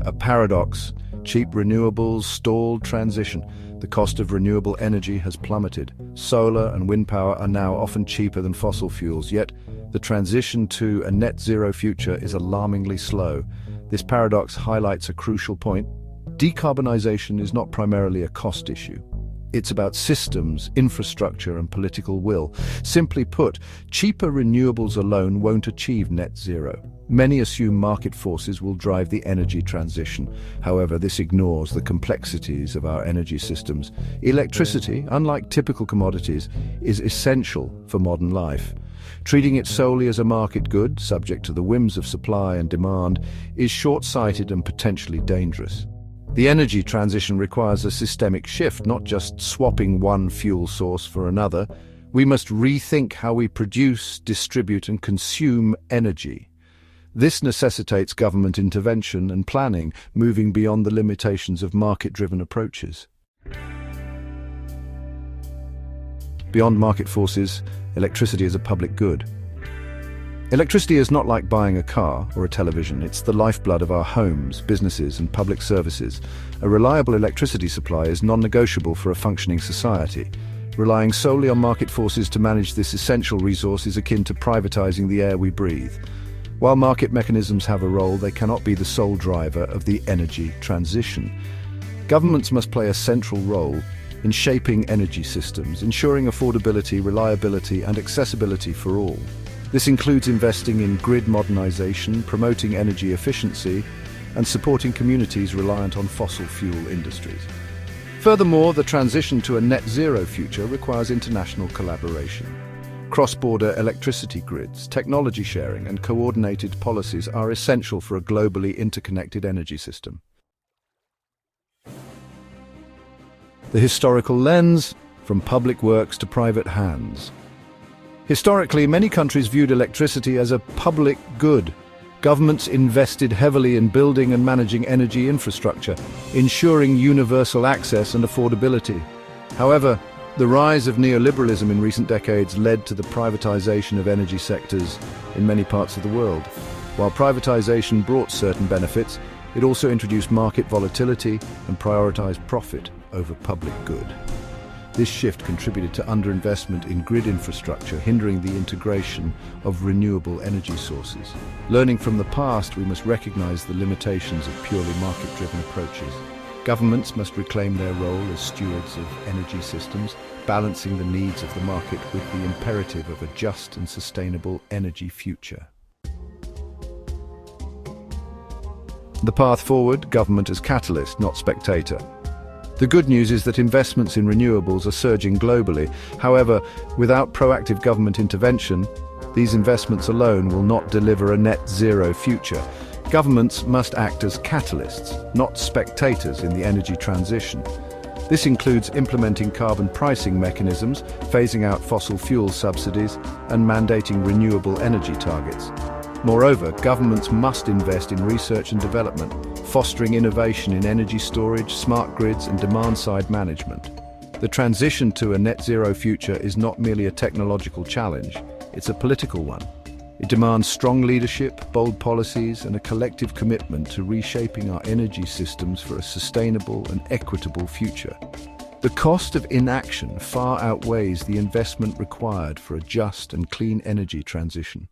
A paradox: cheap renewables stalled transition. The cost of renewable energy has plummeted. Solar and wind power are now often cheaper than fossil fuels, yet the transition to a net zero future is alarmingly slow. This paradox highlights a crucial point. Decarbonization is not primarily a cost issue. It's about systems, infrastructure, and political will. Simply put, cheaper renewables alone won't achieve net zero. Many assume market forces will drive the energy transition. However, this ignores the complexities of our energy systems. Electricity, unlike typical commodities, is essential for modern life. Treating it solely as a market good, subject to the whims of supply and demand, is short-sighted and potentially dangerous. The energy transition requires a systemic shift, not just swapping one fuel source for another. We must rethink how we produce, distribute, and consume energy. This necessitates government intervention and planning, moving beyond the limitations of market-driven approaches. Beyond market forces, electricity is a public good. Electricity is not like buying a car or a television. It's the lifeblood of our homes, businesses, and public services. A reliable electricity supply is non-negotiable for a functioning society. Relying solely on market forces to manage this essential resource is akin to privatizing the air we breathe. While market mechanisms have a role, they cannot be the sole driver of the energy transition. Governments must play a central role in shaping energy systems, ensuring affordability, reliability, and accessibility for all. This includes investing in grid modernization, promoting energy efficiency, and supporting communities reliant on fossil fuel industries. Furthermore, the transition to a net zero future requires international collaboration. Cross-border electricity grids, technology sharing, and coordinated policies are essential for a globally interconnected energy system. The historical lens: from public works to private hands. Historically, many countries viewed electricity as a public good. Governments invested heavily in building and managing energy infrastructure, ensuring universal access and affordability. However, the rise of neoliberalism in recent decades led to the privatization of energy sectors in many parts of the world. While privatization brought certain benefits, it also introduced market volatility and prioritized profit over public good. This shift contributed to underinvestment in grid infrastructure, hindering the integration of renewable energy sources. Learning from the past, we must recognize the limitations of purely market-driven approaches. Governments must reclaim their role as stewards of energy systems, balancing the needs of the market with the imperative of a just and sustainable energy future. The path forward: government as catalyst, not spectator. The good news is that investments in renewables are surging globally. However, without proactive government intervention, these investments alone will not deliver a net zero future. Governments must act as catalysts, not spectators in the energy transition. This includes implementing carbon pricing mechanisms, phasing out fossil fuel subsidies, and mandating renewable energy targets. Moreover, governments must invest in research and development, fostering innovation in energy storage, smart grids, and demand-side management. The transition to a net zero future is not merely a technological challenge, it's a political one. It demands strong leadership, bold policies, and a collective commitment to reshaping our energy systems for a sustainable and equitable future. The cost of inaction far outweighs the investment required for a just and clean energy transition.